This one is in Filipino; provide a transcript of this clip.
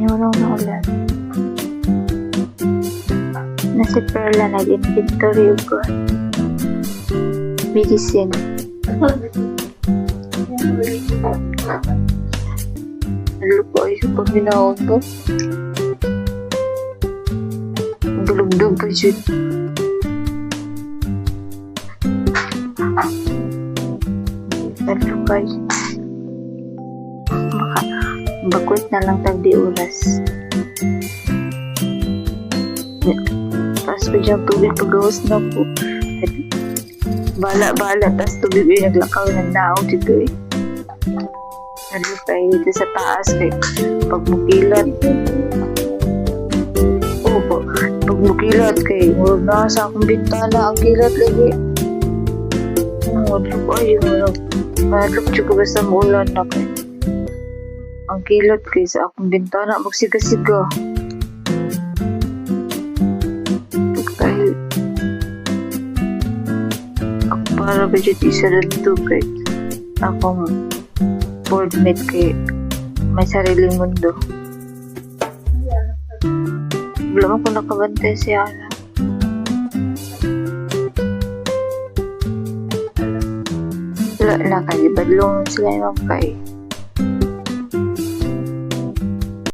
Yung na ulan. Na si Perla nag-inventory ko. Medicine. Ano po ay sa paminahon ko? Dulog-dug pa siya. Ano guys? Bakwit na lang tagdi oras. Tapos pa diyang tubig pag-gawas na po. Bala-bala, tapos tubig ay naglakaw ng naong dito eh. Ano kayo dito sa taas eh. Pag mukilat. Opo, pag mukilat kayo, huwag na sa akong bintana ang kilat lagi. Ano po ay malap siya ko basta maulan na kayo. Ang kilat kayo sa akong bintana, magsiga-siga. Kayo. Ako para ba dyan isa na dito kayo. Akong boardmate kayo. May sariling mundo. Wala mo kung nakabantay si Ana. Wala na kayo. Badlong sila yung kayo.